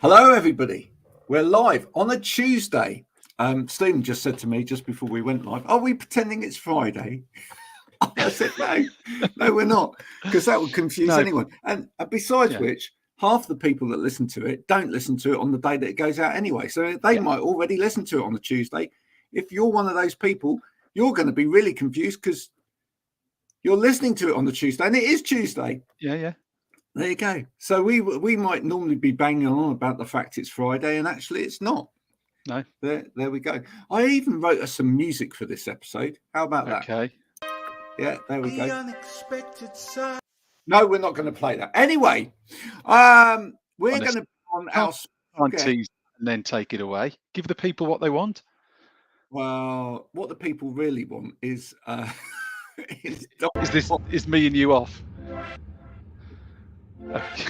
Hello, everybody. We're live on a Tuesday. Stephen just said to me just before we went live, "Are we pretending it's Friday?" I said, no, we're not, because that would confuse anyone. And besides which, half the people that listen to it don't listen to it on the day that it goes out anyway. So they might already listen to it on a Tuesday. If you're one of those people, you're going to be really confused because you're listening to it on the Tuesday, and it is Tuesday. Yeah. There you go. So we might normally be banging on about the fact it's Friday, and actually it's not. No. There we go. I even wrote us some music for this episode. How about that? Okay. Yeah, there we go. No, we're not going to play that. Anyway, we're going to on our tease and then take it away. Give the people what they want. Well, what the people really want is is me and you off. Okay.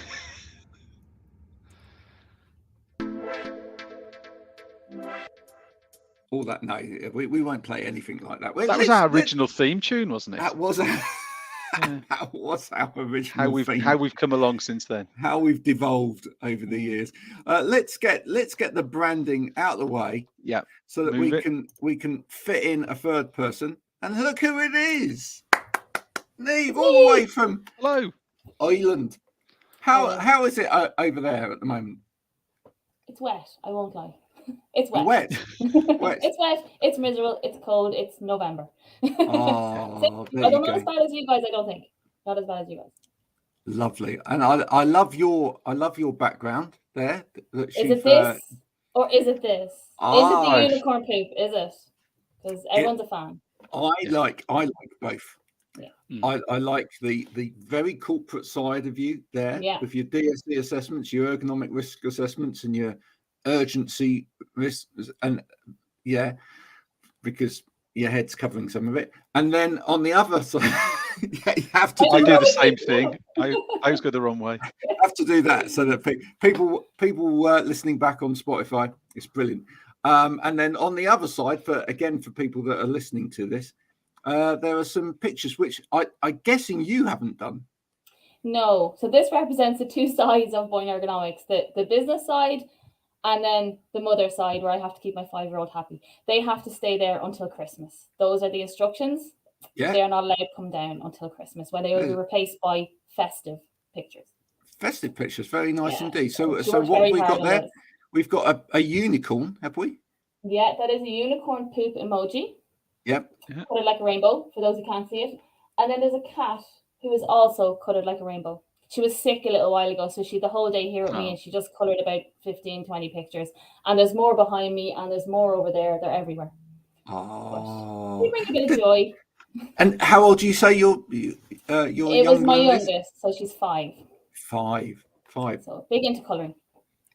All that, no, we won't play anything like that. That was our original theme tune, wasn't it? That was that was our original theme. How we've come along since then. How we've devolved over the years. Let's get the branding out of the way. Yeah. So that we can fit in a third person. And look who it is. Niamh, all the way from Ireland. How is it over there at the moment? It's wet, I won't lie. It's wet. Wet. It's wet. It's miserable. It's cold. It's November. Oh, although not as bad as you guys, I don't think. Not as bad as you guys. Lovely, and I love your background there. Is it this or is it this? Is it the unicorn poop? Is it? Because everyone's a fan. I like both. Yeah. I like the very corporate side of you there with your DSC assessments, your ergonomic risk assessments, and your urgency risks, and because your head's covering some of it. And then on the other side, you have to do the same thing. I always go the wrong way. You have to do that so that people listening back on Spotify, it's brilliant. And then on the other side, for people that are listening to this, there are some pictures which I'm guessing you haven't done. No. So this represents the two sides of Boyne Ergonomics, the business side and then the mother side, where I have to keep my 5-year-old happy. They have to stay there until Christmas. Those are the instructions. Yeah. They are not allowed to come down until Christmas, when they will be replaced by festive pictures. Festive pictures, very nice indeed. So what have we got there? We've got a unicorn, have we? Yeah, that is a unicorn poop emoji. Yep. Colored like a rainbow, for those who can't see it. And then there's a cat who is also colored like a rainbow. She was sick a little while ago, so she the whole day here with me, and she just colored about 15, 20 pictures. And there's more behind me, and there's more over there. They're everywhere. Oh. They bring a bit of joy. And how old do you say your It was my youngest, so she's 5. 5. So big into coloring.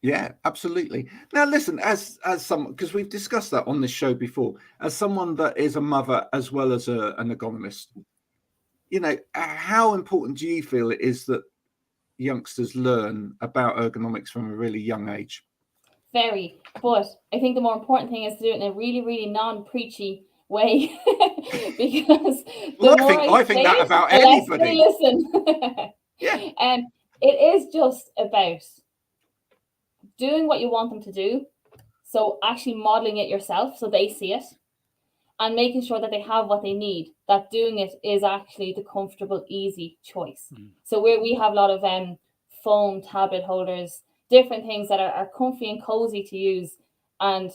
Yeah, absolutely. Now, listen, as someone, because we've discussed that on this show before, as someone that is a mother as well as an ergonomist, how important do you feel it is that youngsters learn about ergonomics from a really young age? Very, but I think the more important thing is to do it in a really, really non-preachy way, because I think that about anybody. Listen, yeah, and it is just about doing what you want them to do. So actually modeling it yourself so they see it, and making sure that they have what they need, that doing it is actually the comfortable, easy choice. So we have a lot of foam tablet holders, different things that are comfy and cozy to use and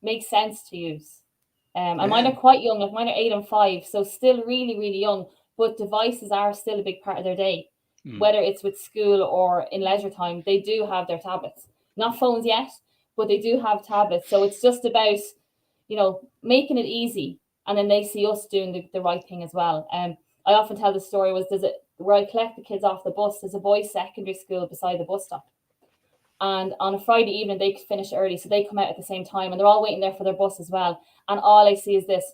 make sense to use. And mine are quite young, like mine are 8 and 5, so still really, really young, but devices are still a big part of their day. Whether it's with school or in leisure time, they do have their tablets. Not phones yet, but they do have tablets. So it's just about, making it easy, and then they see us doing the right thing as well. I often tell the story where I collect the kids off the bus. There's a boys' secondary school beside the bus stop, and on a Friday evening they finish early, so they come out at the same time, and they're all waiting there for their bus as well. And all I see is this,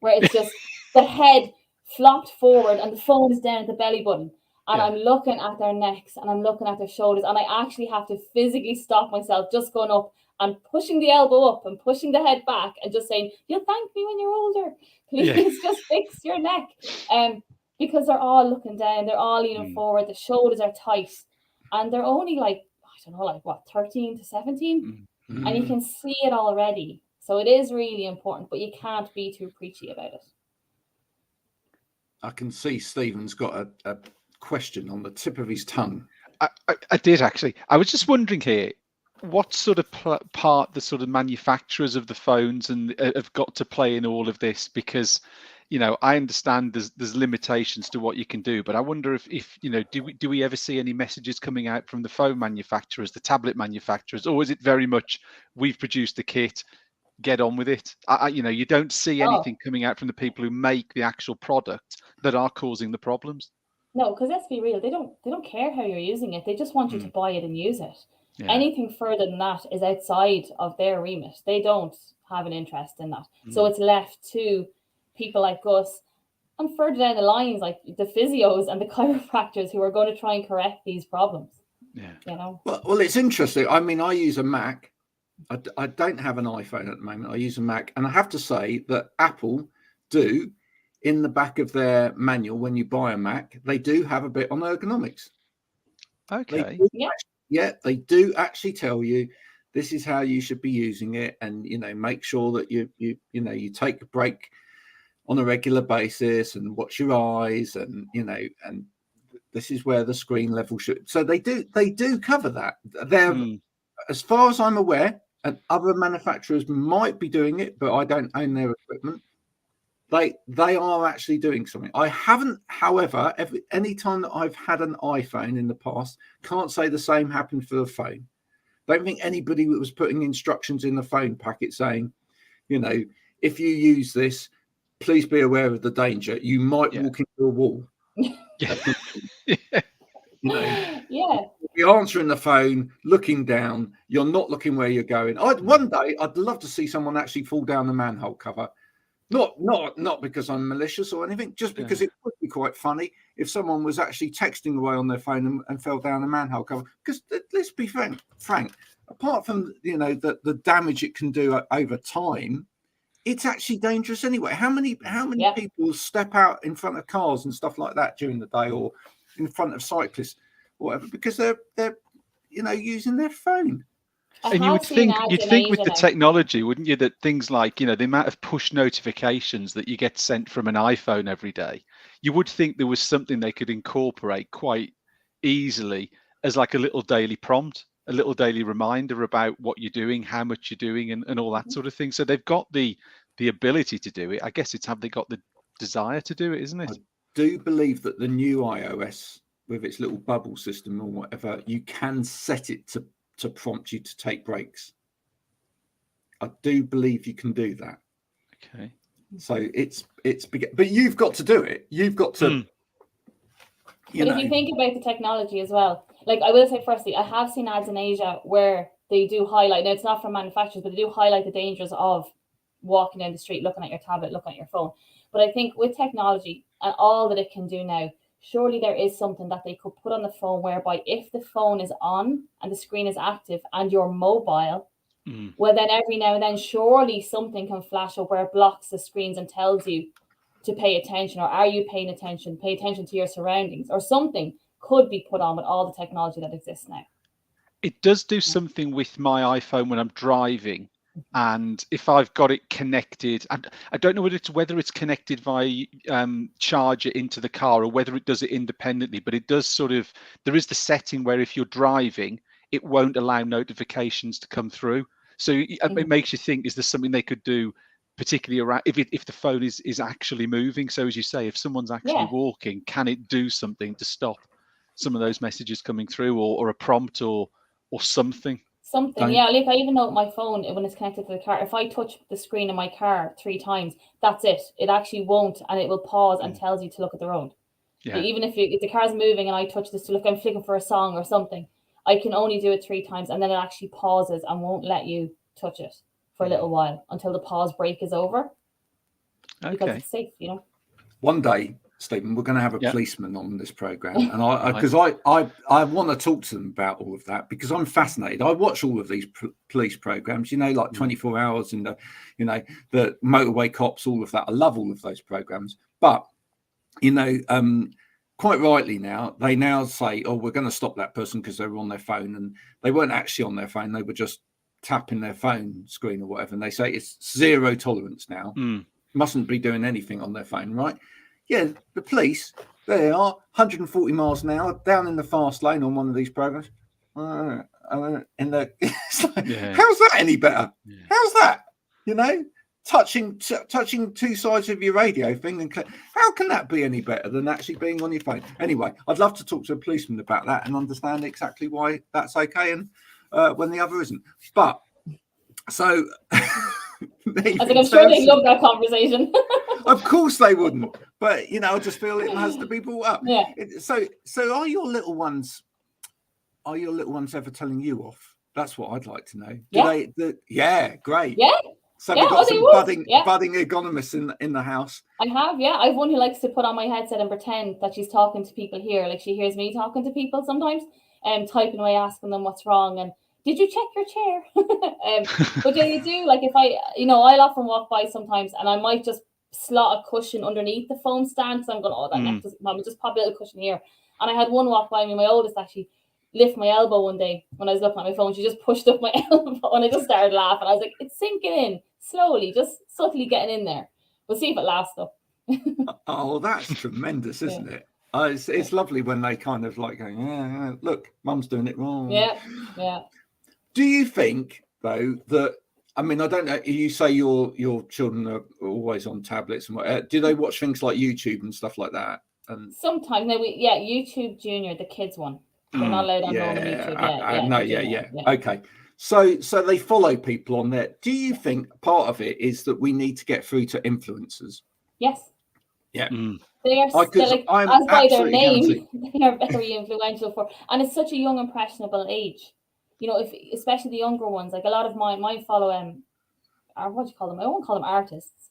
where it's just the head flopped forward and the phone is down at the belly button. And I'm looking at their necks and I'm looking at their shoulders, and I actually have to physically stop myself just going up and pushing the elbow up and pushing the head back and just saying, "You'll thank me when you're older. Please just fix your neck." Because they're all looking down, they're all leaning forward, the shoulders are tight, and they're only like, don't know, like what, 13 to 17? Mm. And you can see it already. So it is really important, but you can't be too preachy about it. I can see Stephen's got a question on the tip of his tongue. I did actually. I was just wondering here, what sort of part the sort of manufacturers of the phones and have got to play in all of this? Because, you know, I understand there's limitations to what you can do, but I wonder if you know, do we ever see any messages coming out from the phone manufacturers, the tablet manufacturers, or is it very much we've produced the kit, get on with it? You know, you don't see anything coming out from the people who make the actual product that are causing the problems. No, because let's be real, they don't care how you're using it. They just want you to buy it and use it. Yeah. Anything further than that is outside of their remit. They don't have an interest in that. So it's left to people like us and further down the lines, like the physios and the chiropractors who are going to try and correct these problems. Yeah. You know. Well, it's interesting. I mean, I use a Mac. I don't have an iPhone at the moment. I use a Mac, and I have to say that Apple do, in the back of their manual, when you buy a Mac, they do have a bit on ergonomics. Okay. They do actually tell you this is how you should be using it, and you know, make sure that you take a break on a regular basis and watch your eyes, and you know, and this is where the screen level should. So they do cover that. They're as far as I'm aware, and other manufacturers might be doing it, but I don't own their equipment. They are actually doing something. I haven't, however, any time that I've had an iPhone in the past, can't say the same happened for the phone. Don't think anybody was putting instructions in the phone packet saying, you know, if you use this, please be aware of the danger. You might walk into a wall. Yeah. You know, yeah. You're answering the phone, looking down. You're not looking where you're going. One day, I'd love to see someone actually fall down the manhole cover. Not because I'm malicious or anything, just because it would be quite funny if someone was actually texting away on their phone and fell down a manhole cover. Because let's be frank, apart from, you know, the damage it can do over time, it's actually dangerous anyway. How many people step out in front of cars and stuff like that during the day, or in front of cyclists, or whatever, because they're you know, using their phone. And you'd think with the technology, wouldn't you, that things like, you know, the amount of push notifications that you get sent from an iPhone every day, you would think there was something they could incorporate quite easily as like a little daily prompt, a little daily reminder about what you're doing, how much you're doing, and all that sort of thing. So they've got the ability to do it. I guess it's have they got the desire to do it, isn't it? I do believe that the new iOS, with its little bubble system or whatever, you can set it to prompt you to take breaks. I do believe you can do that. Okay. So it's but you've got to do it. You've got to. But if you think about the technology as well, like I will say, firstly, I have seen ads in Asia where they do highlight. Now it's not from manufacturers, but they do highlight the dangers of walking down the street, looking at your tablet, looking at your phone. But I think with technology and all that it can do now, surely there is something that they could put on the phone whereby if the phone is on and the screen is active and you're mobile, well, then every now and then, surely something can flash up where it blocks the screens and tells you to pay attention, or are you paying attention? Pay attention to your surroundings, or something could be put on with all the technology that exists now. It does do something with my iPhone when I'm driving. And if I've got it connected, I don't know whether it's connected via charger into the car or whether it does it independently, but it does there is the setting where if you're driving, it won't allow notifications to come through. So it makes you think, is there something they could do, particularly around if the phone is actually moving? So as you say, if someone's actually walking, can it do something to stop some of those messages coming through, or a prompt or something? Yeah, like I even know my phone, when it's connected to the car, if I touch the screen in my car 3 times, that's it. It actually won't, and it will pause and tells you to look at the road. Yeah. Even if the car's moving and I touch this to look, I'm flicking for a song or something, I can only do it 3 times, and then it actually pauses and won't let you touch it for a little while until the pause break is over. Because it's safe, you know. One day, Stephen, we're going to have a policeman on this program, and because I want to talk to them about all of that, because I'm fascinated. I watch all of these police programs, you know, like 24 Hours and the Motorway Cops, all of that. I love all of those programs, but you know, quite rightly now, they now say, oh, we're going to stop that person because they were on their phone, and they weren't actually on their phone. They were just tapping their phone screen or whatever. And they say it's zero tolerance now. Mustn't be doing anything on their phone, right? Yeah, the police, there they are, 140 miles an hour down in the fast lane on one of these programs. It's like, how's that any better? Yeah. How's that? You know, touching two sides of your radio thing, and how can that be any better than actually being on your phone? Anyway, I'd love to talk to a policeman about that and understand exactly why that's okay and when the other isn't. But so. I think I'm sure they love that conversation. Of course they wouldn't, but you know, I just feel it has to be brought up. Yeah. So are your little ones ever telling you off? That's what I'd like to know. Yeah, great. Yeah. So we've got some budding ergonomists in the house. I have, yeah. I have one who likes to put on my headset and pretend that she's talking to people here. Like she hears me talking to people sometimes, and typing away, asking them what's wrong and did you check your chair? But yeah, you do. Like if I'll often walk by sometimes and I might just slot a cushion underneath the phone stand because I'm going, oh, that neck doesn't, Mom, just pop a little cushion here. And I had one walk by me, my oldest actually lift my elbow one day when I was looking at my phone. She just pushed up my elbow and I just started laughing. I was like, it's sinking in slowly, just subtly getting in there. We'll see if it lasts though. Oh, that's tremendous, isn't it? It's lovely when they kind of like going, yeah, look, Mum's doing it wrong. Yeah. Do you think, though, that, I mean, I don't know, you say your children are always on tablets and what, do they watch things like YouTube and stuff like that? And sometimes, YouTube Junior, the kids one. They're not allowed on normal YouTube. Okay. So they follow people on there. Do you think part of it is that we need to get through to influencers? Yes. Yeah. They are still, as by their name, they are very influential and it's such a young, impressionable age. You know, especially the younger ones, like a lot of mine follow what do you call them? I won't call them artists,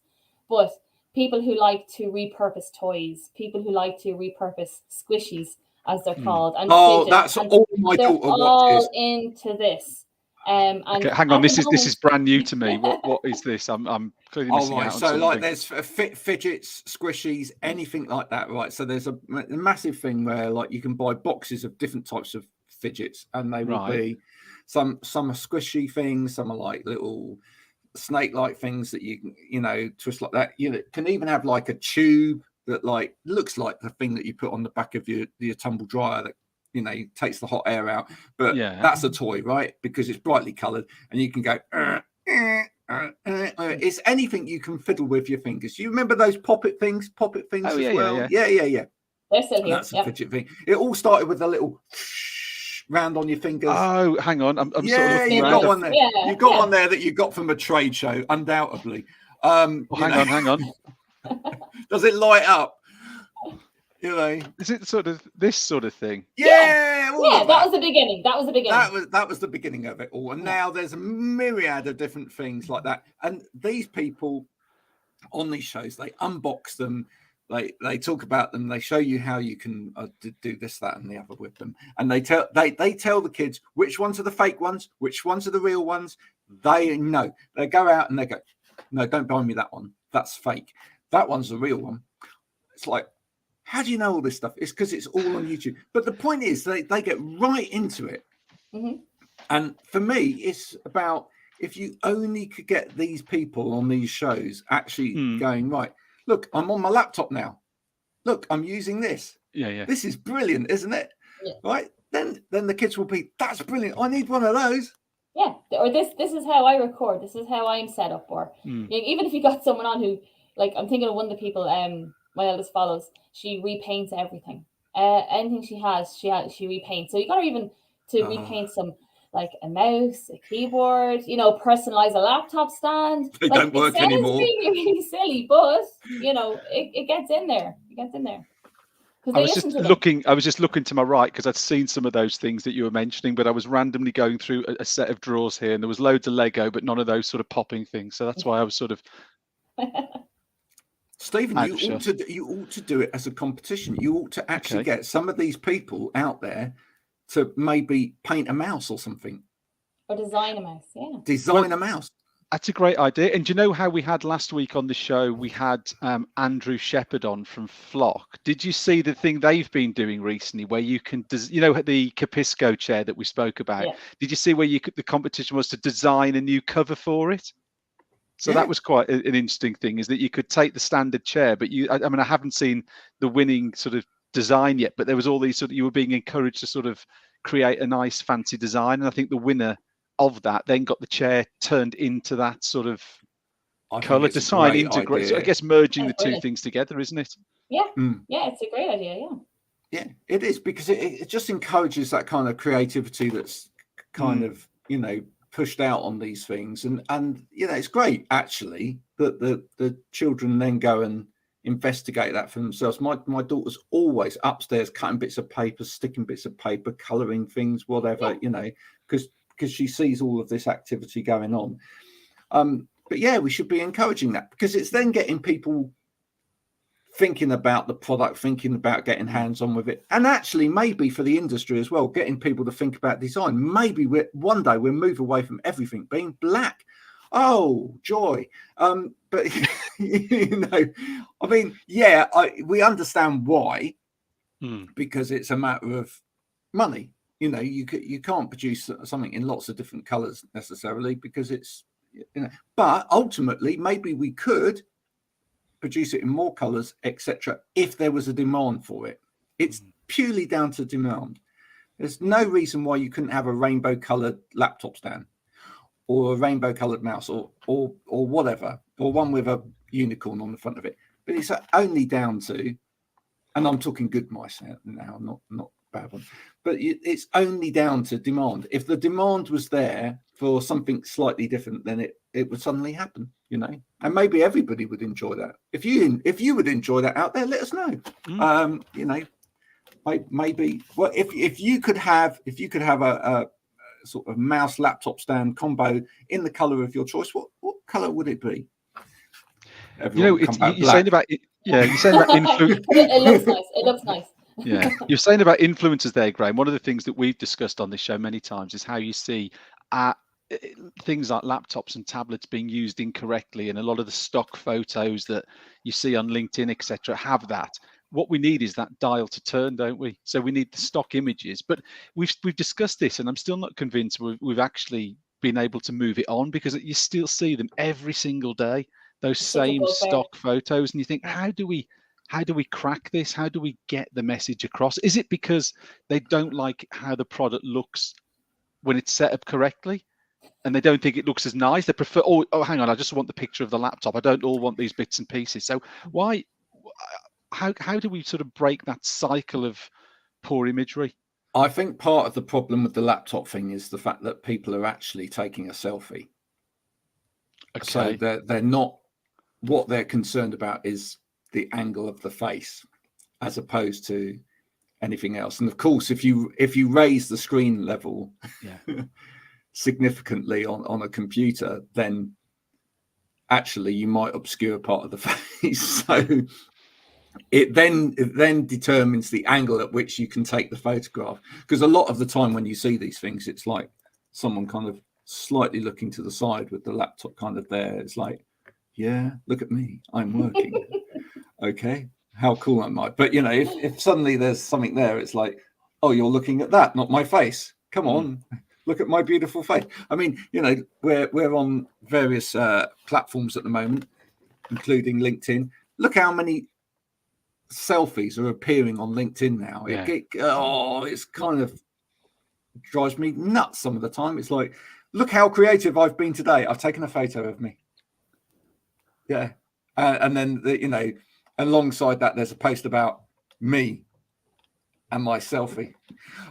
but people who like to repurpose toys, people who like to repurpose squishies, as they're called. And that's all my daughter watches. All into this. And okay, hang on, this is brand new to me. What is this? I'm clearly missing out on so something. Like there's fidgets, squishies, anything like that, right? So there's a massive thing where like you can buy boxes of different types of fidgets, and they will be some are squishy things, some are like little snake-like things that you can twist like that. You can even have like a tube that like looks like the thing that you put on the back of your tumble dryer that takes the hot air out, but that's a toy, right? Because it's brightly colored and you can go it's anything you can fiddle with your fingers. You remember those poppet things as well? Yeah. They're still here. That's a fidget thing. It all started with a little round on your fingers. Oh, hang on. I'm sort of you got one there. You got one there that you got from a trade show, undoubtedly. Hang on. Does it light up? Is it sort of this sort of thing? Yeah, that was the beginning. That was the beginning of it all. And now there's a myriad of different things like that. And these people on these shows, they unbox them. They talk about them. They show you how you can do this, that, and the other with them. And they tell the kids which ones are the fake ones, which ones are the real ones. They know. They go out and they go, no, don't buy me that one. That's fake. That one's the real one. It's like, how do you know all this stuff? It's because it's all on YouTube. But the point is, they get right into it. Mm-hmm. And for me, it's about if you only could get these people on these shows actually going, right, look, I'm on my laptop now. Look, I'm using this. Yeah. This is brilliant, isn't it? Yeah. Right? Then the kids will be, that's brilliant. I need one of those. Yeah. Or this is how I record. This is how I'm set up. Or even if you got someone on who, like, I'm thinking of one of the people my eldest follows, she repaints everything. Anything she has, she repaints. So you got her even to repaint some, like a mouse, a keyboard, personalize a laptop stand. They don't work anymore. Really, really silly, but it gets in there. It gets in there. I was just looking to my right because I'd seen some of those things that you were mentioning, but I was randomly going through a set of drawers here, and there was loads of Lego, but none of those sort of popping things. So that's why I was sort of. Stephen, you ought to do it as a competition. You ought to actually get some of these people out there to maybe paint a mouse or something. Or design a mouse, yeah. Design a mouse. That's a great idea. And do you know how we had last week on the show, we had Andrew Shepherd on from Flock. Did you see the thing they've been doing recently where you can, the Capisco chair that we spoke about? Yeah. Did you see where the competition was to design a new cover for it? So that was quite an interesting thing, is that you could take the standard chair, but I haven't seen the winning sort of design yet, but there was all these you were being encouraged to sort of create a nice fancy design. And I think the winner of that then got the chair turned into that sort of color design integrate. So I guess merging the two things together, isn't it? Yeah. Yeah, it's a great idea. Yeah, it is, because it just encourages that kind of creativity that's kind of, pushed out on these things. And it's great actually that the children then go and investigate that for themselves. My daughter's always upstairs cutting bits of paper, sticking bits of paper, coloring things, whatever, because she sees all of this activity going on. But yeah, we should be encouraging that, because it's then getting people thinking about the product, thinking about getting hands-on with it, and actually maybe for the industry as well, getting people to think about design. Maybe one day we'll move away from everything being black. Oh, joy. But we understand why, because it's a matter of money. You can't produce something in lots of different colors necessarily, because it's, but ultimately maybe we could produce it in more colors, etc., if there was a demand for it. It's purely down to demand. There's no reason why you couldn't have a rainbow colored laptop stand, or a rainbow colored mouse, or whatever, or one with a unicorn on the front of it. But it's only down to, and I'm talking good mice now, not bad one, but it's only down to demand. If the demand was there for something slightly different, then it would suddenly happen, and maybe everybody would enjoy that. If you would enjoy that out there, let us know. Maybe, well, if you could have a sort of mouse laptop stand combo in the color of your choice, what color would it be? You're saying about influence. It looks nice. Yeah, you're saying about influencers there, Graham. One of the things that we've discussed on this show many times is how you see things like laptops and tablets being used incorrectly, and a lot of the stock photos that you see on LinkedIn, etc., have that. What we need is that dial to turn, don't we? So we need the stock images. But we've discussed this, and I'm still not convinced we've actually been able to move it on, because you still see them every single day, those same stock photos, and you think, how do we crack this? How do we get the message across? Is it because they don't like how the product looks when it's set up correctly, and they don't think it looks as nice? They prefer, oh, hang on, I just want the picture of the laptop. I don't all want these bits and pieces. So how do we sort of break that cycle of poor imagery? I think part of the problem with the laptop thing is the fact that people are actually taking a selfie. Okay. So they're not, what they're concerned about is the angle of the face as opposed to anything else. And of course, if you raise the screen level significantly on a computer, then actually you might obscure part of the face. So it then determines the angle at which you can take the photograph, because a lot of the time when you see these things, it's like someone kind of slightly looking to the side with the laptop kind of there. It's like, yeah, look at me, I'm working. Okay, how cool am I? But if suddenly there's something there, it's like, oh, you're looking at that, not my face. Come on, look at my beautiful face. I mean, we're on various platforms at the moment, including LinkedIn. Look how many selfies are appearing on LinkedIn now. It's kind of drives me nuts some of the time. It's like, look how creative I've been today. I've taken a photo of me. Yeah, and then alongside that, there's a post about me and my selfie.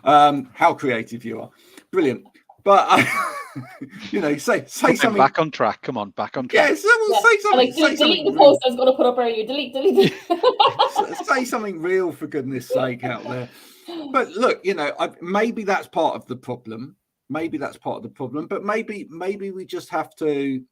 How creative you are. Brilliant. But say something. Back on track. Come on, back on track. Yeah, say something. Delete the post I was going to put up earlier. Delete. Say something real, for goodness sake, out there. But look, maybe that's part of the problem. But maybe we just have to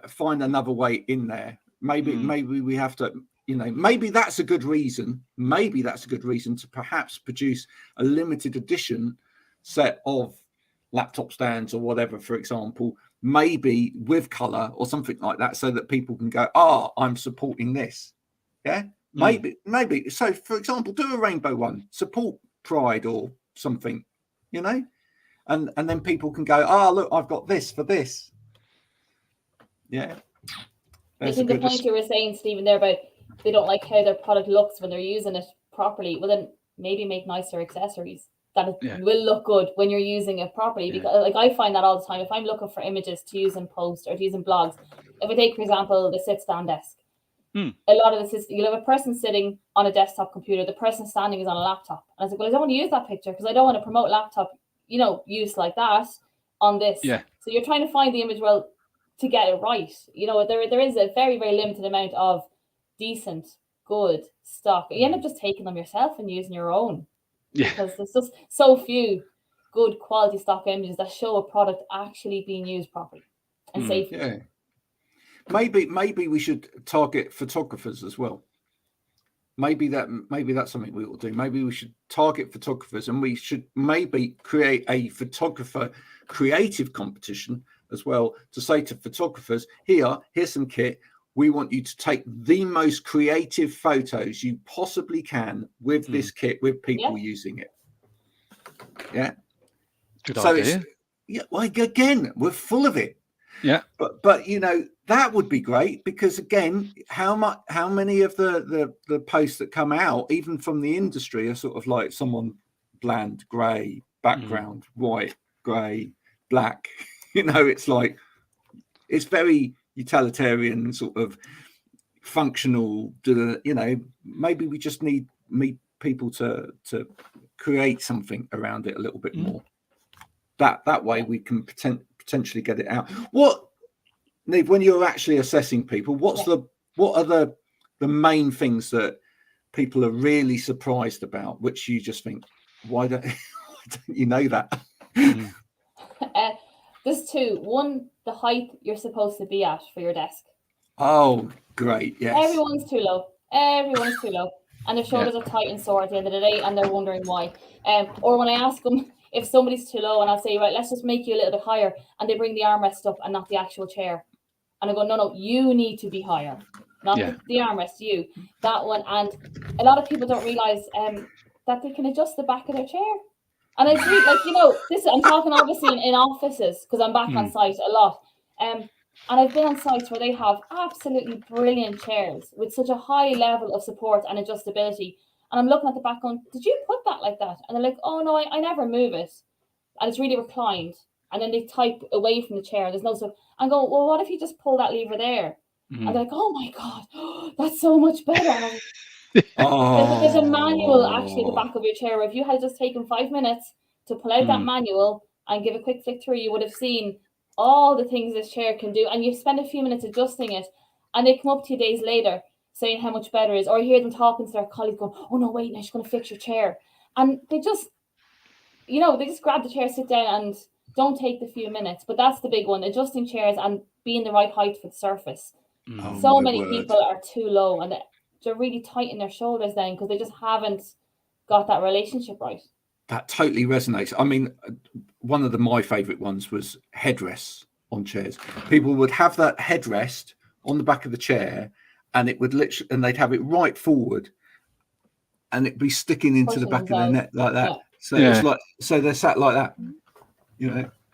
find another way in there. Maybe we have to, maybe that's a good reason. Maybe that's a good reason to perhaps produce a limited edition set of laptop stands or whatever, for example, maybe with color or something like that, so that people can go, oh, I'm supporting this. Yeah, maybe. So, for example, do a rainbow one, support Pride or something, you know, and then people can go, oh, look, I've got this for this. Yeah. I think the point you were saying, Stephen, there about they don't like how their product looks when they're using it properly. Well, then maybe make nicer accessories that it will look good when you're using it properly. Because, like, I find that all the time. If I'm looking for images to use in posts or to use in blogs, if I take, for example, the sit-stand desk, a lot of this is you'll have a person sitting on a desktop computer, the person standing is on a laptop. And I was like, well, I don't want to use that picture because I don't want to promote laptop, use like that on this. Yeah. So you're trying to find the image, well, to get it right. There is a very, very limited amount of decent, good stock. You end up just taking them yourself and using your own. Yeah. Because there's just so few good quality stock images that show a product actually being used properly and safely. Yeah. Maybe we should target photographers as well. Maybe that's something we will do. Maybe we should target photographers, and we should maybe create a photographer creative competition as well, to say to photographers, here's some kit. We want you to take the most creative photos you possibly can with this kit, with people using it. Yeah. Good idea. Again, we're full of it. Yeah. But that would be great, because again, how many of the posts that come out, even from the industry, are sort of like someone bland, grey, background, white, grey, black. It's like, it's very utilitarian, sort of functional. Maybe we just need people to create something around it a little bit more. That way we can potentially get it out. What, Niamh, when you're actually assessing people, what are the main things that people are really surprised about, which you just think, why don't you know that? There's two. One, the height you're supposed to be at for your desk. Oh, great. Yes. Everyone's too low. And their shoulders are tight and sore at the end of the day, and they're wondering why. Or when I ask them if somebody's too low, and I'll say, right, let's just make you a little bit higher, and they bring the armrest up and not the actual chair. And I go, no, you need to be higher. Not the armrest, you. That one. And a lot of people don't realise that they can adjust the back of their chair. And I agree, I'm talking obviously in offices, because I'm back on site a lot. And I've been on sites where they have absolutely brilliant chairs with such a high level of support and adjustability. And I'm looking at the back going, did you put that like that? And they're like, oh, no, I never move it. And it's really reclined. And then they type away from the chair. There's no stuff. I go, well, what if you just pull that lever there? And they're like, oh, my God, that's so much better. And there's a manual actually at the back of your chair. If you had just taken 5 minutes to pull out that manual and give a quick flick through, you would have seen all the things this chair can do. And you spend a few minutes adjusting it, and they come up to you days later saying how much better it is. Or you hear them talking to their colleagues going, oh, no, wait, now she's going to fix your chair. And they just, they just grab the chair, sit down, and don't take the few minutes. But that's the big one, adjusting chairs and being the right height for the surface. So many people are too low, and they're really tight in their shoulders then, because they just haven't got that relationship right. That totally resonates. I mean, one of my favorite ones was headrests on chairs. People would have that headrest on the back of the chair, and it would literally, and they'd have it right forward, and it'd be sticking into the back of their neck like that. So it's like, so they're sat like that,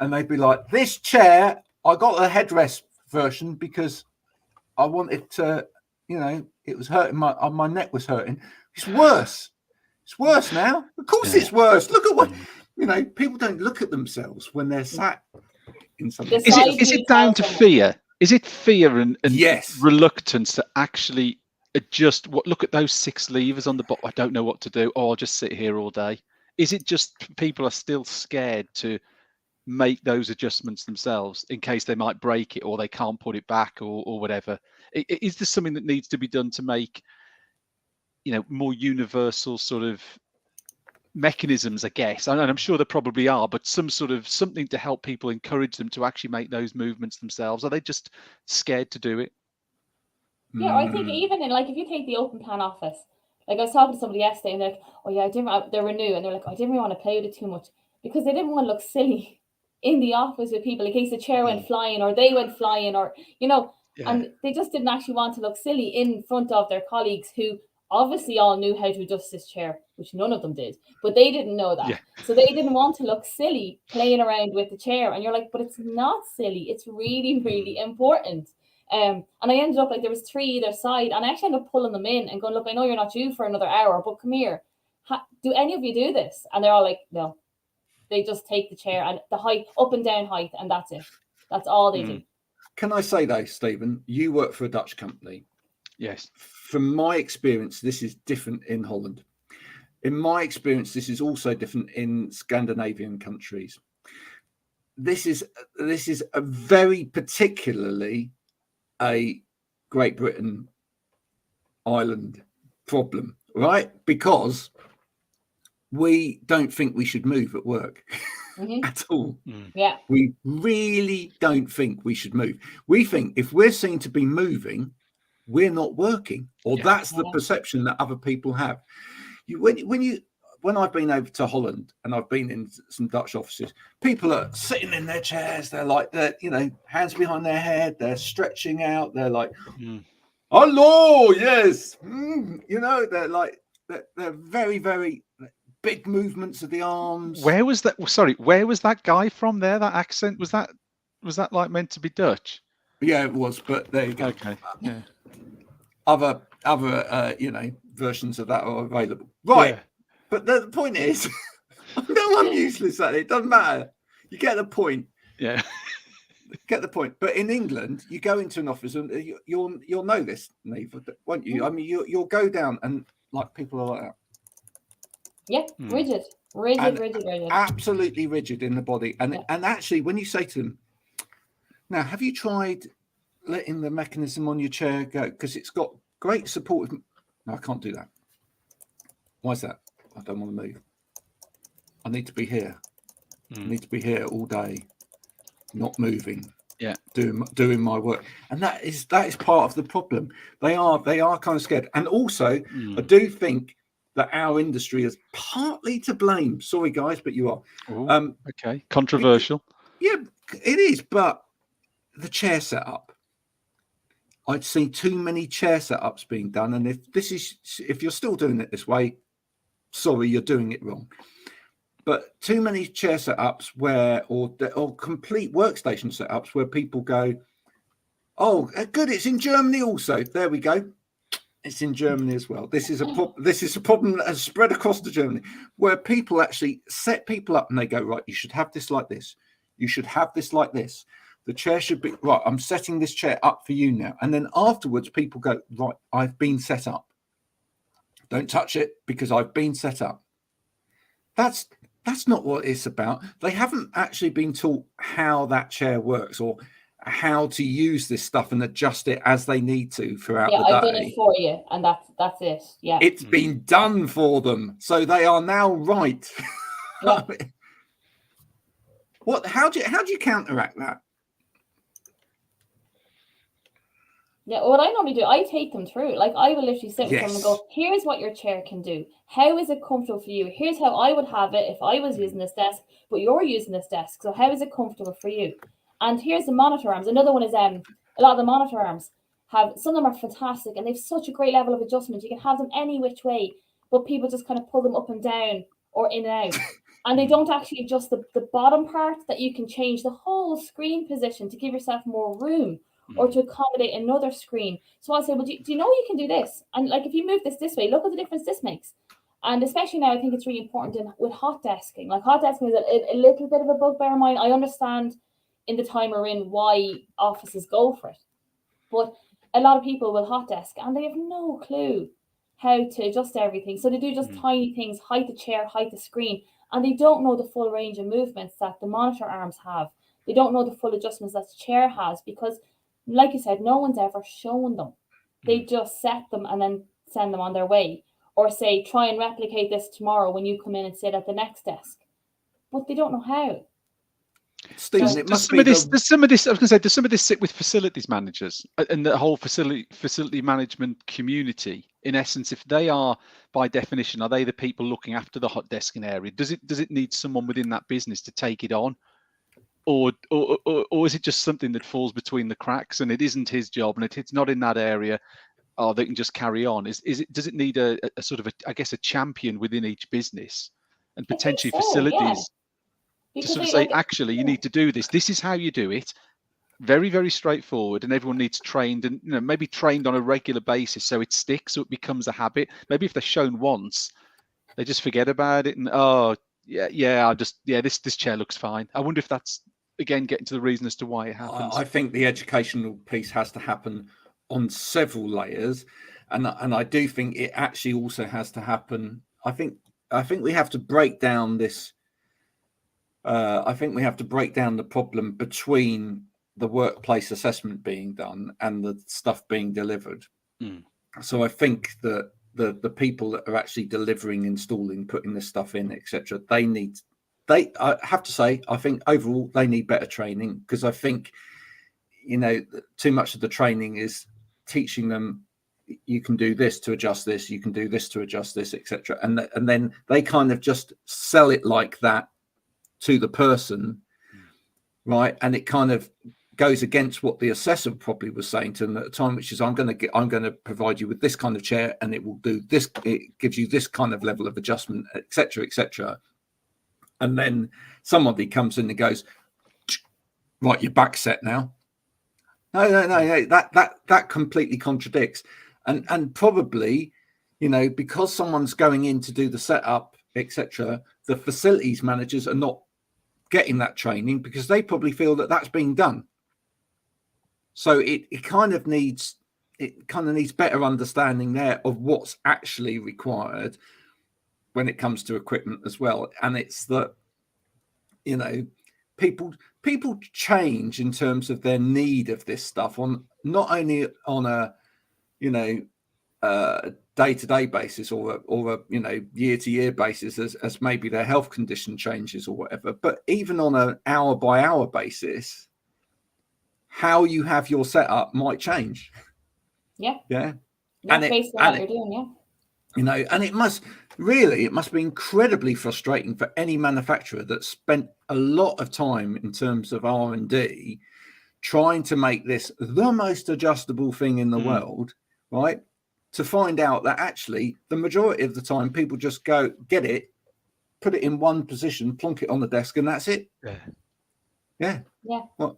and they'd be like, this chair, I got a headrest version because I wanted to, it was hurting, my neck was hurting. It's worse. It's worse now. Of course it's worse. Look at what, people don't look at themselves when they're sat in something. Is it down to fear? Is it fear and yes, reluctance to actually adjust? Look at those 6 levers on the bottom. I don't know what to do. Oh, I'll just sit here all day. Is it just people are still scared to make those adjustments themselves in case they might break it or they can't put it back or whatever? Is there something that needs to be done to make more universal sort of mechanisms, I guess, and I'm sure there probably are, but something to help people, encourage them to actually make those movements themselves? Are they just scared to do it? Yeah, I think even in, like, if you take the open plan office, like I was talking to somebody yesterday, and they're like, oh yeah, they were new, and they're like, I didn't really want to play with it too much because they didn't want to look silly. in the office with people in case the chair went flying or they went flying, or and they just didn't actually want to look silly in front of their colleagues who obviously all knew how to adjust this chair, which none of them did, but they didn't know that. So they didn't want to look silly playing around with the chair. And you're like, but it's not silly. It's really, really important. And I ended up like, there was 3 either side, and I actually ended up pulling them in and going, look, I know you're not due for another hour, but come here. Do any of you do this? And they're all like, no. They just take the chair and the height, up and down height, and that's it. That's all they do. Can I say though, Stephen, you work for a Dutch company. Yes. From my experience, this is different in Holland. In my experience, this is also different in Scandinavian countries. This is a very particularly a Great Britain, Ireland problem, right? Because we don't think we should move at work at all. Yeah. We really don't think we should move. We think if we're seen to be moving, we're not working, or that's the perception that other people have. When I've been over to Holland and I've been in some Dutch offices, people are sitting in their chairs. They're like, hands behind their head. They're stretching out. They're like, hello, yes. They're like, they're very, very big movements of the arms. Where was that? Sorry, where was that guy from there? That accent, was that like meant to be Dutch? Yeah, it was, but there you go. Okay. Yeah. Other versions of that are available. Right. Yeah. But the point is, no, I'm useless at it. It doesn't matter. You get the point. Yeah. Get the point. But in England, you go into an office and you'll know this, Niamh, won't you? I mean, you'll go down and like people are like that. Yeah, rigid, absolutely rigid in the body. And actually, when you say to them, now, have you tried letting the mechanism on your chair go? Because it's got great support. No, I can't do that. Why is that? I don't want to move. I need to be here. I need to be here all day, not moving. Yeah, doing my work, and that is part of the problem. They are kind of scared, and also I do think that our industry is partly to blame. Sorry, guys, but you are. Okay, controversial. Yeah, it is, but the chair setup. I'd seen too many chair setups being done, and if you're still doing it this way, sorry, you're doing it wrong. But too many chair setups or complete workstation setups where people go, oh, good, it's in Germany also. There we go. It's in Germany as well. This is a problem that has spread across to Germany, where people actually set people up and they go, right, you should have this like this. You should have this like this. The chair should be, right, I'm setting this chair up for you now. And then afterwards, people go, right, I've been set up. Don't touch it because I've been set up. That's not what it's about. They haven't actually been taught how that chair works or how to use this stuff and adjust it as they need to throughout the day. I've done it for you, and that's it. Yeah, it's been done for them, so they are now right. Yeah. How do you counteract that? Yeah, what I normally do, I take them through. Like, I will literally sit with them and go, here's what your chair can do. How is it comfortable for you? Here's how I would have it if I was using this desk, but you're using this desk. So how is it comfortable for you? And here's the monitor arms. Another one is a lot of the monitor arms some of them are fantastic and they have such a great level of adjustment. You can have them any which way, but people just kind of pull them up and down or in and out. And they don't actually adjust the bottom part that you can change the whole screen position to give yourself more room or to accommodate another screen. So I'll say, well, do you know you can do this? And like, if you move this way, look at the difference this makes. And especially now, I think it's really important with hot desking. Like, hot desking is a little bit of a bugbear of mine. I understand in the time we're in why offices go for it. But a lot of people will hot desk and they have no clue how to adjust everything. So they do just tiny things, height the chair, height the screen, and they don't know the full range of movements that the monitor arms have. They don't know the full adjustments that the chair has because, like you said, no one's ever shown them. They just set them and then send them on their way. Or say, try and replicate this tomorrow when you come in and sit at the next desk. But they don't know how. Stephen, does some of this sit with facilities managers and the whole facility management community? In essence, if they are, by definition, are they the people looking after the hot desking area? Does it need someone within that business to take it on? or is it just something that falls between the cracks and it isn't his job and it's not in that area? Oh, they can just carry on. Does it need a sort of I guess a champion within each business and potentially facilities to sort of say, actually, you need to do this. This is how you do it. Very, very straightforward, and everyone needs trained, and maybe trained on a regular basis so it sticks, so it becomes a habit. Maybe if they're shown once, they just forget about it, and this chair looks fine. I wonder if that's again getting to the reason as to why it happens. I think the educational piece has to happen on several layers, and I do think it actually also has to happen. I think we have to break down this. I think we have to break down the problem between the workplace assessment being done and the stuff being delivered. So I think that the people that are actually delivering, installing, putting this stuff in, etc., I have to say, I think overall they need better training, because I think, too much of the training is teaching them, you can do this to adjust this, you can do this to adjust this, etc., and then they kind of just sell it like that to the person, right? And it kind of goes against what the assessor probably was saying to them at the time, which is, I'm going to provide you with this kind of chair, and it will do this, it gives you this kind of level of adjustment, etc., etc. And then somebody comes in and goes, right, you're back set now. No, that completely contradicts. And probably, because someone's going in to do the setup, etc., the facilities managers are not getting that training because they probably feel that that's being done. So it kind of needs better understanding there of what's actually required when it comes to equipment as well. And it's that, people change in terms of their need of this stuff, on not only on a day-to-day basis or a year-to-year basis as maybe their health condition changes or whatever, but even on an hour-by-hour basis, how you have your setup might change. Yeah. And based on what you're doing. And it must be incredibly frustrating for any manufacturer that spent a lot of time in terms of R&D trying to make this the most adjustable thing in the world, right? To find out that actually the majority of the time people just go, get it, put it in one position, plonk it on the desk, and that's it. Yeah.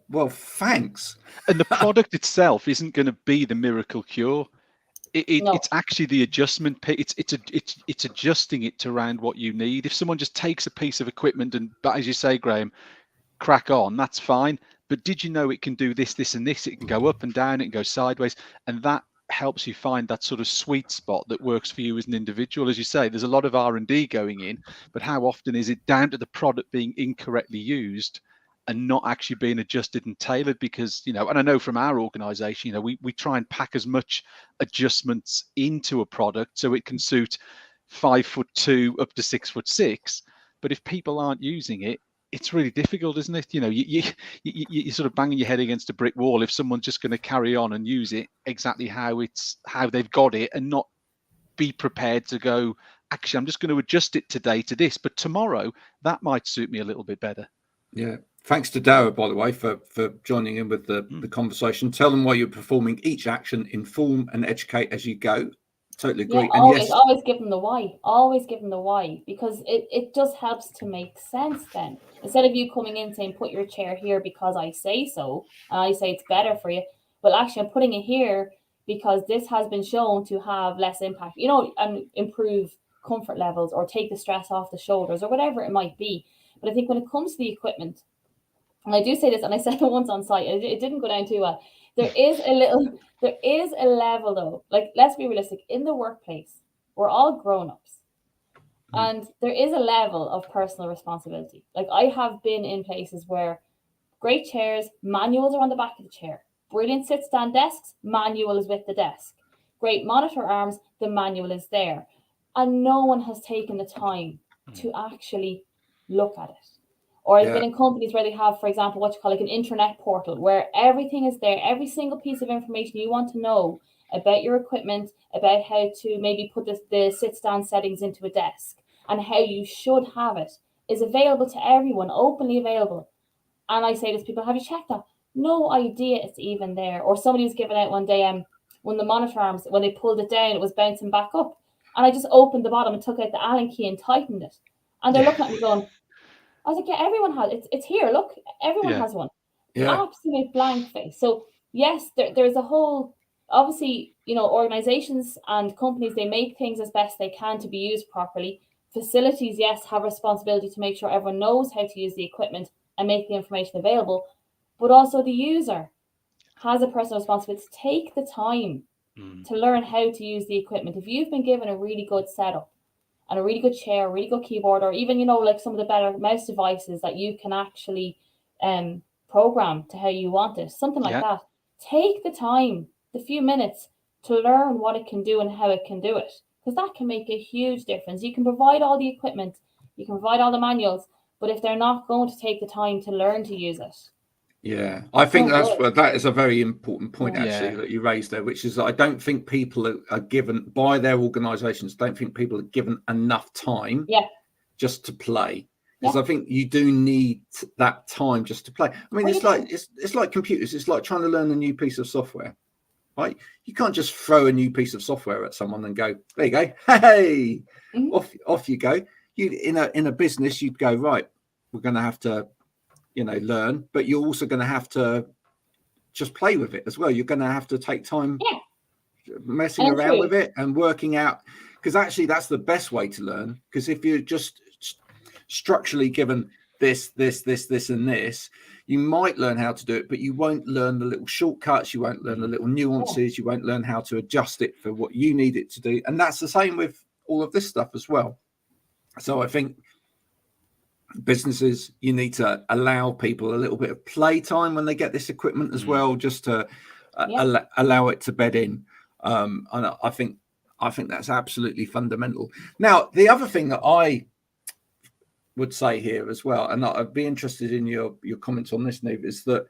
Well, thanks. And the product itself isn't going to be the miracle cure. It's actually the adjustment. It's adjusting it to around what you need. If someone just takes a piece of equipment and, as you say, Graham, crack on, that's fine. But did you know it can do this, this, and this? It can go up and down. It can go sideways, and that helps you find that sort of sweet spot that works for you as an individual. As you say, there's a lot of R&D going in, but how often is it down to the product being incorrectly used and not actually being adjusted and tailored? Because, and I know from our organization, we try and pack as much adjustments into a product so it can suit 5'2" up to 6'6". But if people aren't using it, it's really difficult, isn't it? You're sort of banging your head against a brick wall if someone's just going to carry on and use it exactly how they've got it, and not be prepared to go, actually, I'm just going to adjust it today to this, but tomorrow that might suit me a little bit better. Yeah. Thanks to Dara, by the way, for joining in with the conversation. Tell them why you're performing each action, inform and educate as you go. Totally agree. Yeah, always give them the why. Always give them the why, because it just helps to make sense then. Instead of you coming in saying, put your chair here because I say so, and I say it's better for you. Well, actually, I'm putting it here because this has been shown to have less impact, and improve comfort levels or take the stress off the shoulders or whatever it might be. But I think when it comes to the equipment, and I do say this, and I said it once on site, it didn't go down too well. There is a level though, like, let's be realistic, in the workplace, we're all grown-ups. And there is a level of personal responsibility. Like, I have been in places where great chairs, manuals are on the back of the chair. Brilliant sit-stand desks, manual is with the desk. Great monitor arms, the manual is there. And no one has taken the time to actually look at it. Or I've been in companies where they have, for example, what you call like an internet portal, where everything is there, every single piece of information you want to know about your equipment, about how to maybe put the sit-stand settings into a desk, and how you should have it, is available to everyone, openly available. And I say to people, have you checked that? No idea it's even there. Or somebody was giving out one day, when the monitor arms, when they pulled it down, it was bouncing back up. And I just opened the bottom and took out the Allen key and tightened it. And they're looking at me going, I was like, yeah, everyone has it. It's here. Look, everyone has one. Yeah. Absolute blank face. So yes, there's a whole, obviously, organizations and companies, they make things as best they can to be used properly. Facilities, yes, have responsibility to make sure everyone knows how to use the equipment and make the information available. But also the user has a personal responsibility to take the time to learn how to use the equipment. If you've been given a really good setup and a really good chair, a really good keyboard, or even, like some of the better mouse devices that you can actually program to how you want it, something like that, take the time, the few minutes to learn what it can do and how it can do it, because that can make a huge difference. You can provide all the equipment, you can provide all the manuals, but if they're not going to take the time to learn to use it. Yeah, I think that is a very important point actually that you raised there, which is that I don't think people are given by their organisations. Don't think people are given enough time just to play, because I think you do need that time just to play. I mean, it's like computers. It's like trying to learn a new piece of software, right? You can't just throw a new piece of software at someone and go, there you go, hey, off you go. You in a business, you'd go, right, we're going to have to learn, but you're also going to have to just play with it as well. You're going to have to take time messing around with it and working out, because actually that's the best way to learn. Because if you're just structurally given this and this, you might learn how to do it, but you won't learn the little shortcuts, you won't learn the little nuances, you won't learn how to adjust it for what you need it to do. And that's the same with all of this stuff as well. So I think businesses, you need to allow people a little bit of play time when they get this equipment as well, just to allow it to bed in. And I think that's absolutely fundamental. Now, the other thing that I would say here as well, and I'd be interested in your comments on this, Niamh, is that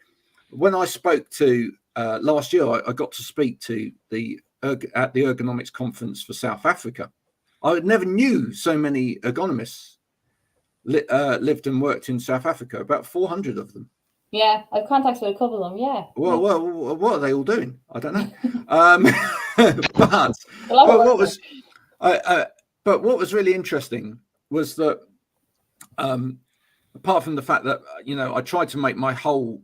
when I spoke to last year, I got to speak to at the Ergonomics conference for South Africa. I never knew so many ergonomists lived and worked in South Africa, about 400 of them. Yeah, I've contacts with a couple of them. Yeah. Well, what are they all doing? I don't know. But what was really interesting was that, apart from the fact that I tried to make my whole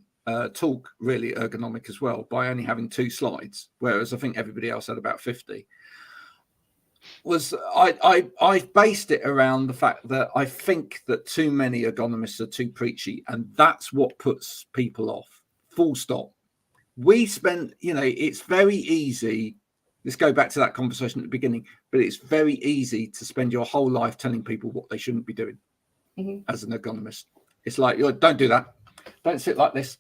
talk really ergonomic as well by only having 2 slides, whereas I think everybody else had about 50. Was I based it around the fact that I think that too many ergonomists are too preachy, and that's what puts people off. Full stop. We spend, it's very easy. Let's go back to that conversation at the beginning, but it's very easy to spend your whole life telling people what they shouldn't be doing as an ergonomist. It's like, don't do that. Don't sit like this.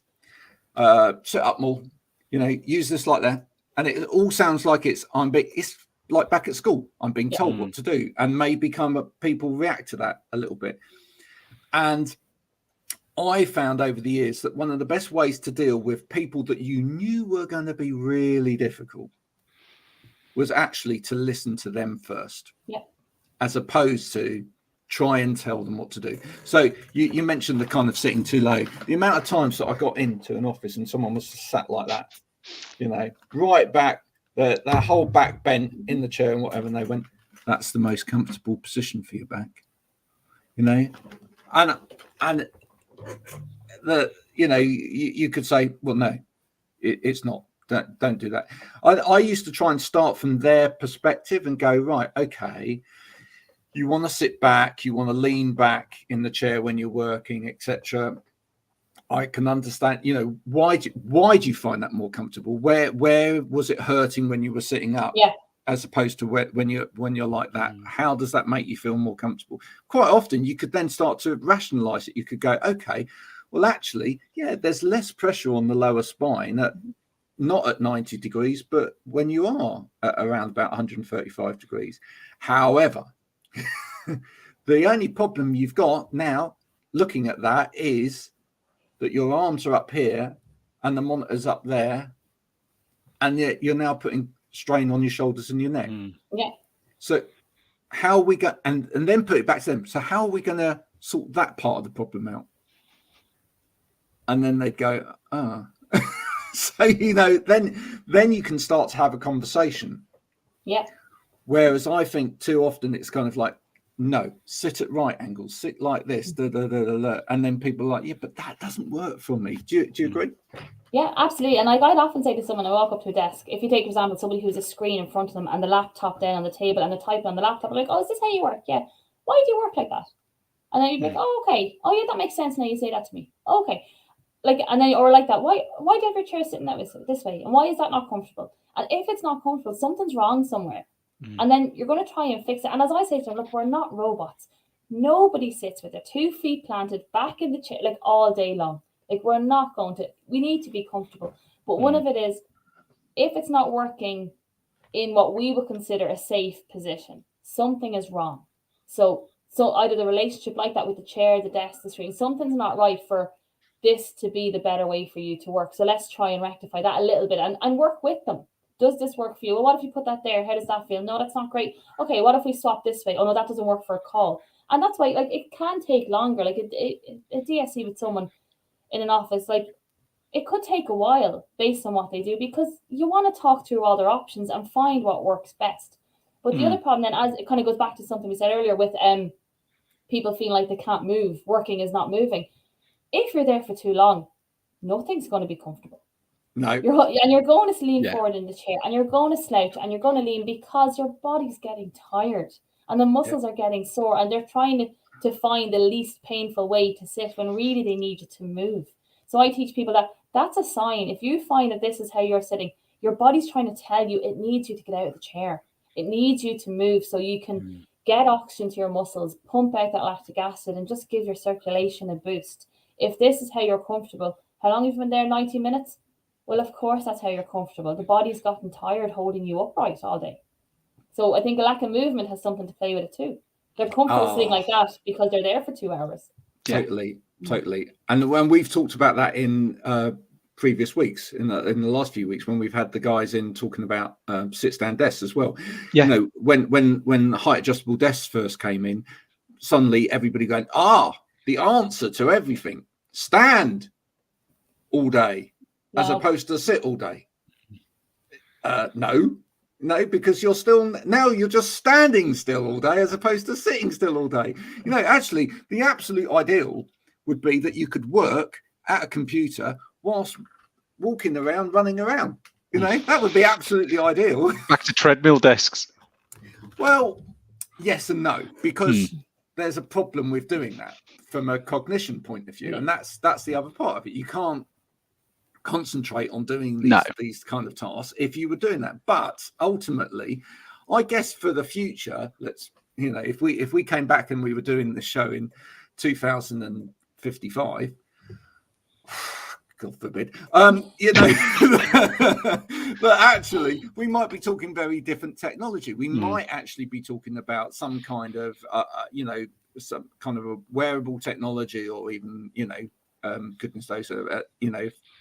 Sit up more. Use this like that. And it all sounds like it's like back at school, I'm being told what to do, and may become people react to that a little bit. And I found over the years that one of the best ways to deal with people that you knew were going to be really difficult was actually to listen to them first, as opposed to try and tell them what to do. So you mentioned the kind of sitting too low. The amount of times that I got into an office and someone was sat like that, right back, that whole back bent in the chair and whatever, and they went, that's the most comfortable position for your back, and you could say, well, no, it's not. Don't do that. I used to try and start from their perspective and go, right, okay, you want to sit back, you want to lean back in the chair when you're working, etc. I can understand, why do you find that more comfortable? Where was it hurting when you were sitting up, as opposed to when you're like that? How does that make you feel more comfortable? Quite often, you could then start to rationalize it. You could go, okay, well, actually, there's less pressure on the lower spine not at 90 degrees, but when you are at around about 135 degrees. However, the only problem you've got now looking at that is that your arms are up here and the monitor's up there, and yet you're now putting strain on your shoulders and your neck. So how are we going, and then put it back to them. So how are we going to sort that part of the problem out? and then they'd go, oh. So, then you can start to have a conversation. Yeah. Whereas I think too often it's kind of like, no, sit at right angles, sit like this, and then people are like, yeah, but that doesn't work for me. Do you agree? Yeah, absolutely. And I'd often say to someone, I walk up to a desk, if you take, for example, somebody who's a screen in front of them and the laptop down on the table and they're typing on the laptop, I'm like, oh, is this how you work? Yeah. Why do you work like that? And then you'd be like, oh, okay. Oh, yeah, that makes sense now you say that to me. Okay. Like, and then, or like that, why do you have your chair sitting this way? And why is that not comfortable? And if it's not comfortable, something's wrong somewhere. And then you're going to try and fix it. And as I say to them, look, we're not robots. Nobody sits with their 2 feet planted back in the chair like all day long. Like, we're not going to, we need to be comfortable. But one of it is, if it's not working in what we would consider a safe position, something is wrong. So either the relationship like that with the chair, the desk, the screen, something's not right for this to be the better way for you to work. So let's try and rectify that a little bit and work with them. Does this work for you? Well, what if you put that there? How does that feel? No, that's not great. Okay, what if we swap this way? Oh, no, that doesn't work for a call. And that's why, like, it can take longer. Like a DSC with someone in an office, like, it could take a while based on what they do, because you want to talk through all their options and find what works best. But the other problem then, as it kind of goes back to something we said earlier with people feeling like they can't move, working is not moving. If you're there for too long, nothing's going to be comfortable. No. You're going to lean forward in the chair, and you're going to slouch, and you're going to lean because your body's getting tired and the muscles are getting sore, and they're trying to find the least painful way to sit when really they need you to move. So I teach people that that's a sign. If you find that this is how you're sitting, your body's trying to tell you it needs you to get out of the chair. It needs you to move so you can get oxygen to your muscles, pump out that lactic acid, and just give your circulation a boost. If this is how you're comfortable, how long have you been there? 90 minutes? Well, of course, that's how you're comfortable. The body's gotten tired holding you upright all day. So I think a lack of movement has something to play with it too. They're comfortable sitting like that because they're there for 2 hours. Totally. And when we've talked about that in previous weeks, in the last few weeks, when we've had the guys in talking about sit-stand desks as well. Yeah. You know, when height adjustable desks first came in, suddenly everybody going, the answer to everything, stand all day. Wow. As opposed to sit all day. No, because you're just standing still all day as opposed to sitting still all day. You know, actually, the absolute ideal would be that you could work at a computer whilst walking around, running around. You know, that would be absolutely ideal. Back to treadmill desks. Well, yes and no, because there's a problem with doing that from a cognition point of view, and that's the other part of it. You can't concentrate on doing these kind of tasks if you were doing that. But ultimately, I guess for the future, if we came back and we were doing this show in 2055, God forbid, but actually we might be talking very different technology. We might actually be talking about some kind of some kind of a wearable technology, or even goodness knows,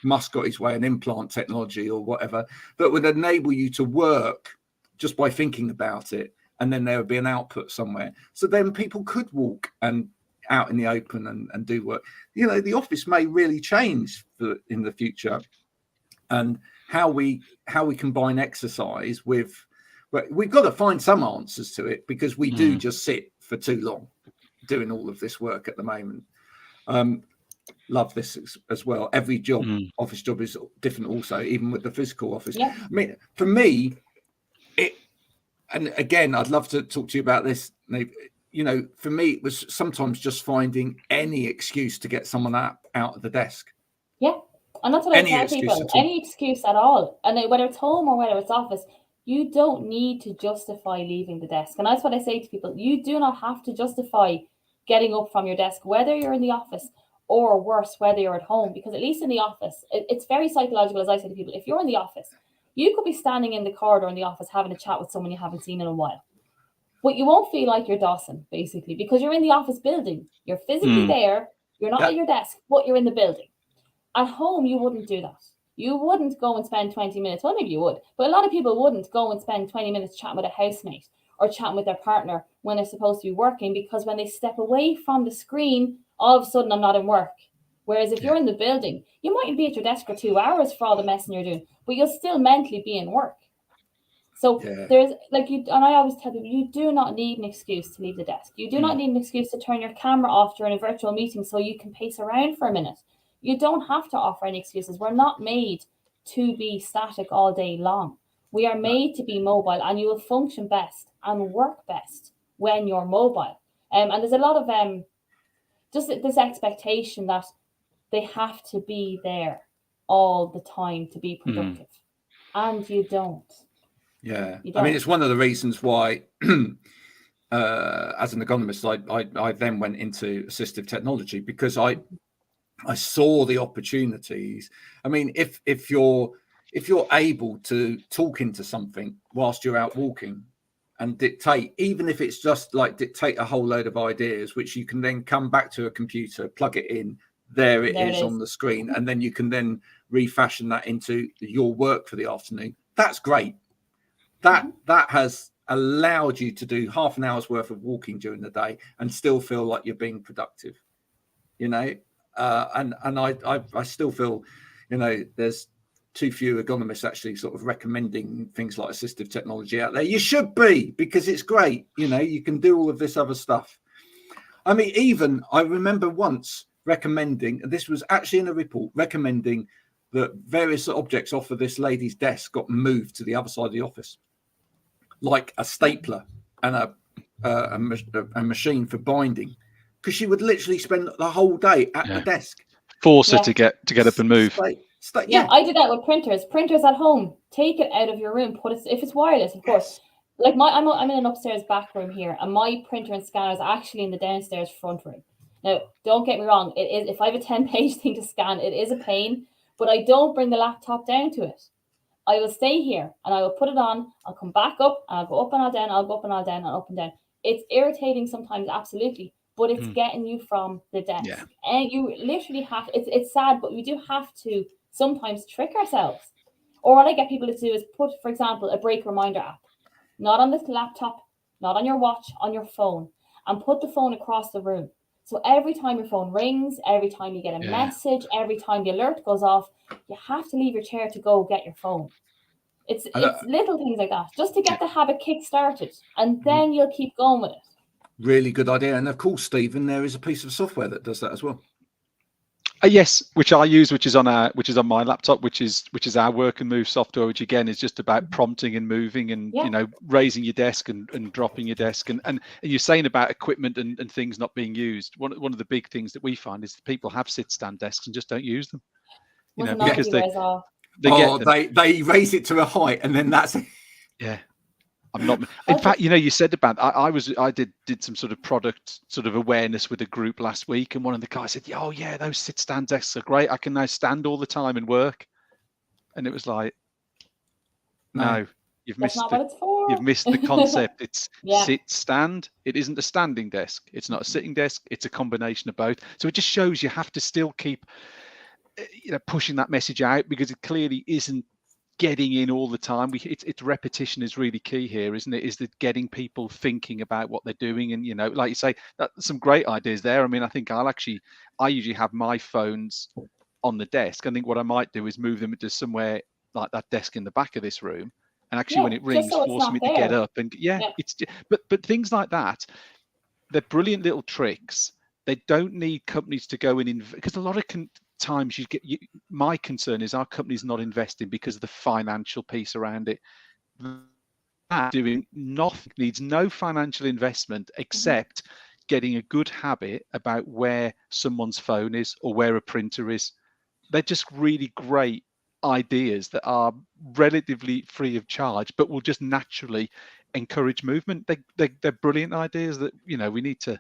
Musk got his way, an implant technology or whatever that would enable you to work just by thinking about it, and then there would be an output somewhere. So then people could walk and out in the open and do work. You know, the office may really change in the future, and how we combine exercise with. But we've got to find some answers to it, because we do just sit for too long doing all of this work at the moment. Love this as well. Every job, office job, is different also, even with the physical office. I mean, for me, and again, I'd love to talk to you about this, Niamh. You know, for me, it was sometimes just finding any excuse to get someone out of the desk. Yeah, and that's what I tell people. Any excuse at all, and whether it's home or whether it's office, you don't need to justify leaving the desk. And that's what I say to people. You do not have to justify getting up from your desk, whether you're in the office or worse, whether you're at home, because at least in the office, it's very psychological, as I say to people. If you're in the office, you could be standing in the corridor in the office having a chat with someone you haven't seen in a while. But you won't feel like you're Dawson, basically, because you're in the office building. You're physically there. You're not at your desk, but you're in the building. At home, you wouldn't do that. You wouldn't go and spend 20 minutes. Well, maybe you would, but a lot of people wouldn't go and spend 20 minutes chatting with a housemate or chatting with their partner when they're supposed to be working, because when they step away from the screen, all of a sudden I'm not in work. Whereas if you're in the building, you mightn't be at your desk for 2 hours for all the messing you're doing, but you'll still mentally be in work. So there's like you, and I always tell people, you do not need an excuse to leave the desk. You do not need an excuse to turn your camera off during a virtual meeting so you can pace around for a minute. You don't have to offer any excuses. We're not made to be static all day long. We are made to be mobile, and you will function best and work best when you're mobile. And there's a lot of just this expectation that they have to be there all the time to be productive. And you don't. Yeah. I mean, it's one of the reasons why, as an ergonomist, I then went into assistive technology, because I saw the opportunities. I mean, if you're able to talk into something whilst you're out walking and dictate, even if it's just like dictate a whole load of ideas, which you can then come back to a computer, plug it in, there it is on the screen, and then you can then refashion that into your work for the afternoon. That's great. That has allowed you to do half an hour's worth of walking during the day and still feel like you're being productive, you know. And I still feel, you know, there's too few ergonomists actually sort of recommending things like assistive technology out there. You should be, because it's great. You know, you can do all of this other stuff. I mean, even I remember once recommending, and this was actually in a report, recommending that various objects off of this lady's desk got moved to the other side of the office, like a stapler and a machine for binding, because she would literally spend the whole day at the desk. Force her to get up and move. Yeah, I do that with printers. Printers at home, take it out of your room, put it, if it's wireless, of course. Like I'm in an upstairs back room here, and my printer and scanner is actually in the downstairs front room. Now, don't get me wrong, it is, if I have a 10-page thing to scan, it is a pain, but I don't bring the laptop down to it. I will stay here and I will put it on. I'll come back up and I'll go up and I'll down. I'll go up and I'll down and up and down. It's irritating sometimes, absolutely, but it's getting you from the desk. Yeah. And you literally have, it's sad, but we do have to sometimes trick ourselves. Or what I get people to do is put, for example, a break reminder app, not on the laptop, not on your watch, on your phone, and put the phone across the room. So every time your phone rings, every time you get a message, every time the alert goes off, you have to leave your chair to go get your phone. It's little things like that, just to get the habit kick-started, and then you'll keep going with it. Really good idea. And of course, Stephen, there is a piece of software that does that as well. Yes, which I use, which is on my laptop, which is our work and move software, which again is just about prompting and moving and you know, raising your desk and dropping your desk, and you're saying about equipment and things not being used. One of the big things that we find is that people have sit-stand desks and just don't use them. You know, because they raise it to a height and then that's it. Yeah. I'm not. In fact, you know, you said about I did some sort of product sort of awareness with a group last week, and one of the guys said, "Oh yeah, those sit-stand desks are great. I can now stand all the time and work." And it was like, no, you've missed the concept. It's sit-stand. It isn't a standing desk. It's not a sitting desk. It's a combination of both. So it just shows you have to still keep, you know, pushing that message out, because it clearly isn't getting in all the time. It's repetition is really key here, isn't it? Is that getting people thinking about what they're doing, and you know, like you say, that's some great ideas there. I mean, I think I usually have my phones on the desk. I think what I might do is move them to somewhere like that desk in the back of this room, and actually when it rings, force me to get up. And it's but things like that, they're brilliant little tricks. They don't need companies to go in, because a lot of times my concern is our company's not investing because of the financial piece around it. Doing nothing, needs no financial investment except getting a good habit about where someone's phone is or where a printer is. They're just really great ideas that are relatively free of charge, but will just naturally encourage movement. They're brilliant ideas that, you know, we need to.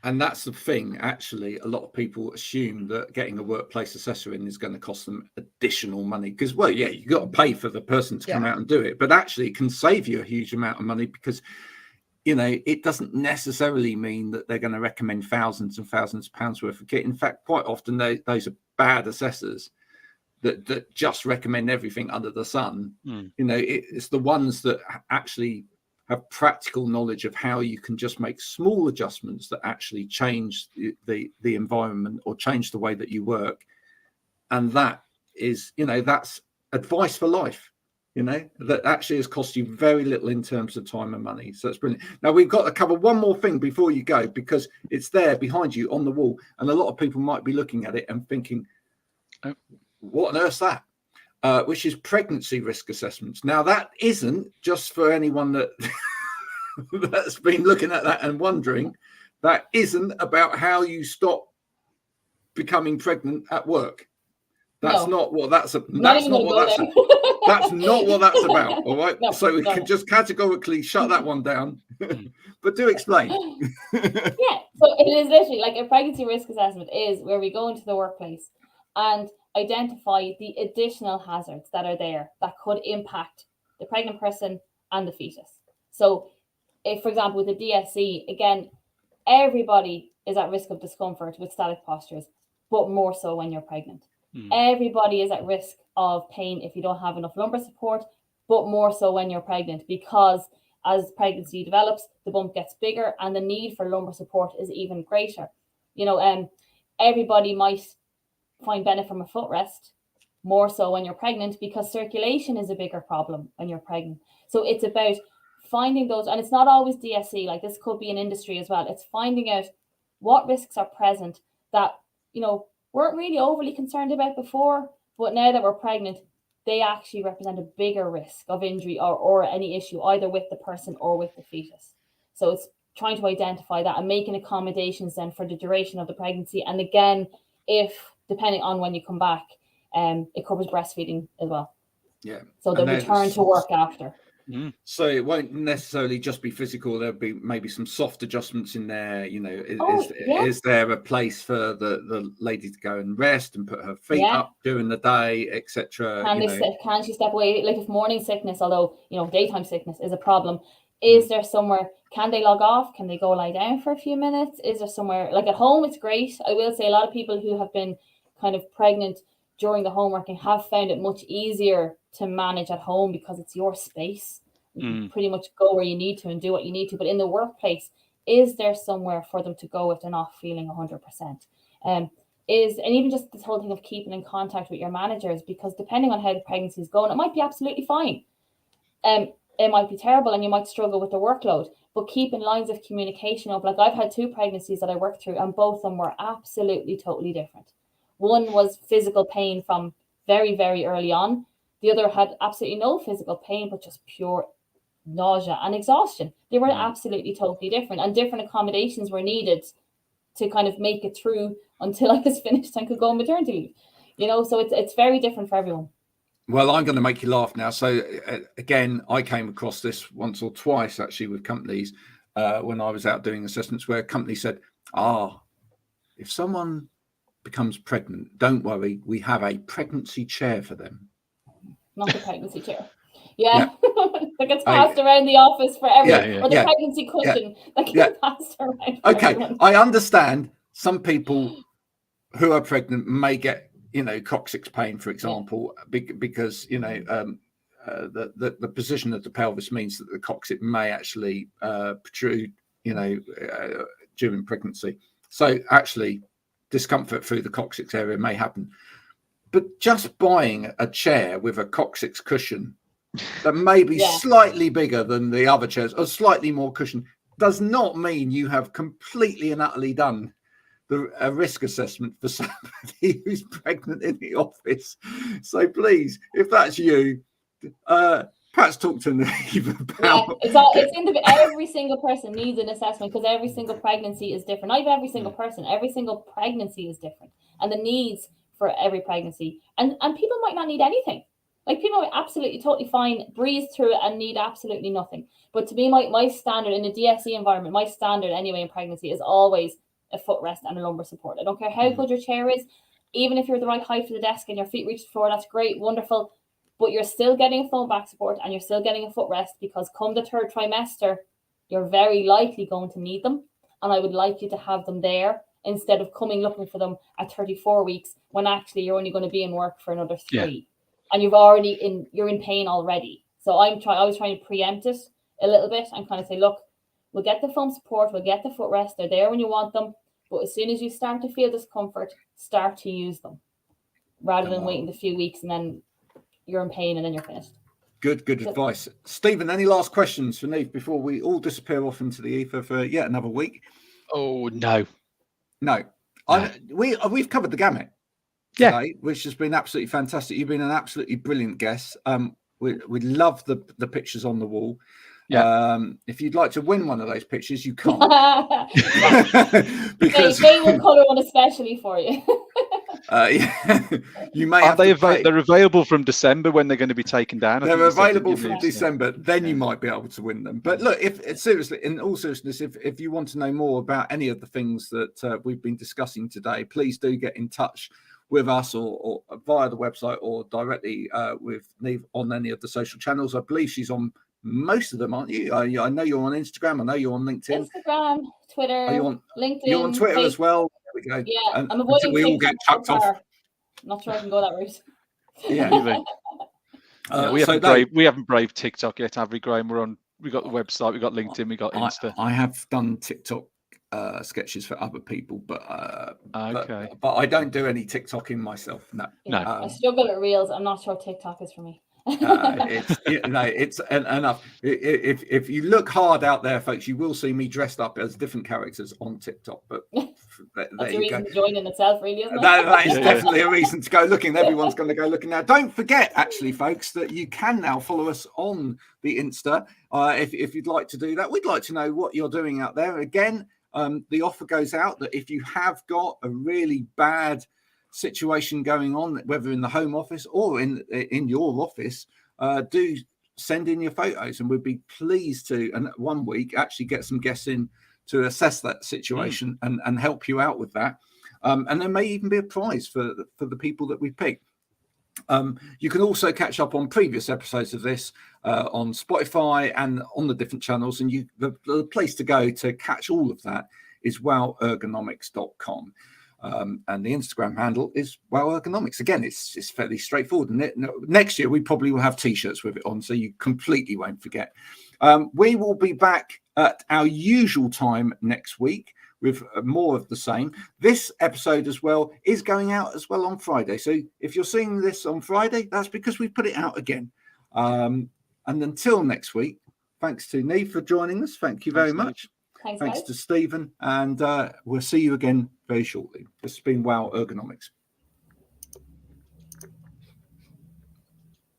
And that's the thing, actually, a lot of people assume that getting a workplace assessor in is going to cost them additional money, because, well, yeah, you've got to pay for the person to come out and do it, but actually it can save you a huge amount of money, because, you know, it doesn't necessarily mean that they're going to recommend thousands and thousands of pounds worth of kit. In fact, quite often those are bad assessors that just recommend everything under the sun. You know, it's the ones that actually have practical knowledge of how you can just make small adjustments that actually change the environment or change the way that you work. And that is, that's advice for life, that actually has cost you very little in terms of time and money. So it's brilliant. Now, we've got to cover one more thing before you go, because it's there behind you on the wall. And a lot of people might be looking at it and thinking, what on earth's that? Which is pregnancy risk assessments. Now, that isn't just for anyone that that's been looking at that and wondering. That isn't about how you stop becoming pregnant at work. That's not what that's that's not what that's about. All right. No, so we can just categorically shut that one down. But do explain. Yeah. So it is literally like a pregnancy risk assessment is where we go into the workplace and identify the additional hazards that are there that could impact the pregnant person and the fetus. So if, for example, with the DSC, again, everybody is at risk of discomfort with static postures, but more so when you're pregnant. Everybody is at risk of pain if you don't have enough lumbar support, but more so when you're pregnant, because as pregnancy develops, the bump gets bigger and the need for lumbar support is even greater. Everybody might find benefit from a footrest, more so when you're pregnant, because circulation is a bigger problem when you're pregnant. So it's about finding those, and it's not always DSC, like this could be an industry as well. It's finding out what risks are present that, weren't really overly concerned about before, but now that we're pregnant, they actually represent a bigger risk of injury or any issue, either with the person or with the fetus. So it's trying to identify that and making accommodations then for the duration of the pregnancy. And again, depending on when you come back, it covers breastfeeding as well. Yeah. So the return to work after. So it won't necessarily just be physical. There'll be maybe some soft adjustments in there. Is there a place for the lady to go and rest and put her feet up during the day, etc.? Can she step away? Like if morning sickness, although daytime sickness is a problem, is there somewhere? Can they log off? Can they go lie down for a few minutes? Is there somewhere, like at home? It's great. I will say a lot of people who have been kind of pregnant during the home working have found it much easier to manage at home because it's your space. You can pretty much go where you need to and do what you need to. But in the workplace, is there somewhere for them to go if they're not feeling 100%? And even just this whole thing of keeping in contact with your managers, because depending on how the pregnancy is going, it might be absolutely fine. It might be terrible and you might struggle with the workload, but keeping lines of communication up. Like I've had 2 pregnancies that I worked through and both of them were absolutely totally different. One was physical pain from very, very early on. The other had absolutely no physical pain, but just pure nausea and exhaustion. They were absolutely totally different, and different accommodations were needed to kind of make it through until I was finished and could go on maternity leave. So it's very different for everyone. Well, I'm going to make you laugh now. So again, I came across this once or twice actually with companies when I was out doing assessments, where a company said, if someone becomes pregnant, don't worry, we have a pregnancy chair for them. Not the pregnancy chair. Yeah. That gets passed around the office for everyone. Or the pregnancy cushion that gets passed around. Okay, everyone. I understand some people who are pregnant may get, coccyx pain, for example, because, the position of the pelvis means that the coccyx may actually protrude, during pregnancy. So actually, discomfort through the coccyx area may happen. But just buying a chair with a coccyx cushion that may be slightly bigger than the other chairs or slightly more cushion does not mean you have completely and utterly done a risk assessment for somebody who's pregnant in the office. So please, if that's you, perhaps talk to Niamh about. Every single person needs an assessment, because every single pregnancy is different. Not even every single person, every single pregnancy is different, and the needs for every pregnancy. And people might not need anything. Like people are absolutely totally fine, breeze through it and need absolutely nothing. But to me, my standard in the DSE environment, my standard anyway in pregnancy is always a footrest and a lumbar support. I don't care how good your chair is, even if you're the right height for the desk and your feet reach the floor, that's great, wonderful. But you're still getting a full back support and you're still getting a footrest, because come the 3rd trimester, you're very likely going to need them. And I would like you to have them there instead of coming looking for them at 34 weeks when actually you're only going to be in work for another 3. And you're in pain already. So I was trying to preempt it a little bit and kind of say, look, we'll get the foam support, we'll get the footrest, they're there when you want them, but as soon as you start to feel discomfort, start to use them rather than waiting a few weeks and then you're in pain and then you're finished. Good advice. Stephen, any last questions for Niamh before we all disappear off into the ether for yet another week? Oh, no. We've covered the gamut today, which has been absolutely fantastic. You've been an absolutely brilliant guest. We love the pictures on the wall. If you'd like to win one of those pictures, you can't. Because they will colour one especially for you. You may have they're available from December when they're going to be taken down. They're available from December. Then you might be able to win them. But look, in all seriousness, if you want to know more about any of the things that we've been discussing today, please do get in touch with us or via the website or directly with Niamh on any of the social channels. I believe she's on most of them, aren't you? I know you're on Instagram. I know you're on LinkedIn. Instagram, Twitter, LinkedIn. You're on Twitter as well. There we go. Yeah, I'm avoiding we all get chucked off. Not sure I can go that route. Yeah, we haven't braved TikTok yet, have we, Graham? We got the website, we got LinkedIn, we got Insta. I have done TikTok sketches for other people, but okay. But I don't do any TikToking myself. No. I struggle at Reels. I'm not sure TikTok is for me. It's enough. If you look hard out there, folks, you will see me dressed up as different characters on TikTok. But that's a reason to join in itself, really, isn't it? That is definitely a reason to go looking. Everyone's going to go looking now. Don't forget, actually, folks, that you can now follow us on the Insta. If you'd like to do that, we'd like to know what you're doing out there. Again, the offer goes out that if you have got a really bad situation going on, whether in the home office or in your office, do send in your photos, and we'd be pleased to, and one week, actually get some guests in to assess that situation and help you out with that. And there may even be a prize for the people that we pick. You can also catch up on previous episodes of this on Spotify and on the different channels, and the place to go to catch all of that is wowergonomics.com. And the Instagram handle is wowergonomics. Again, it's fairly straightforward. And next year we probably will have t-shirts with it on, so you completely won't forget. We will be back at our usual time next week with more of the same. This episode as well is going out as well on Friday. So if you're seeing this on Friday, that's because we put it out again. And until next week, thanks to Niamh for joining us. Thank you very much. Thanks to Stephen, and we'll see you again very shortly. This has been Wow Ergonomics.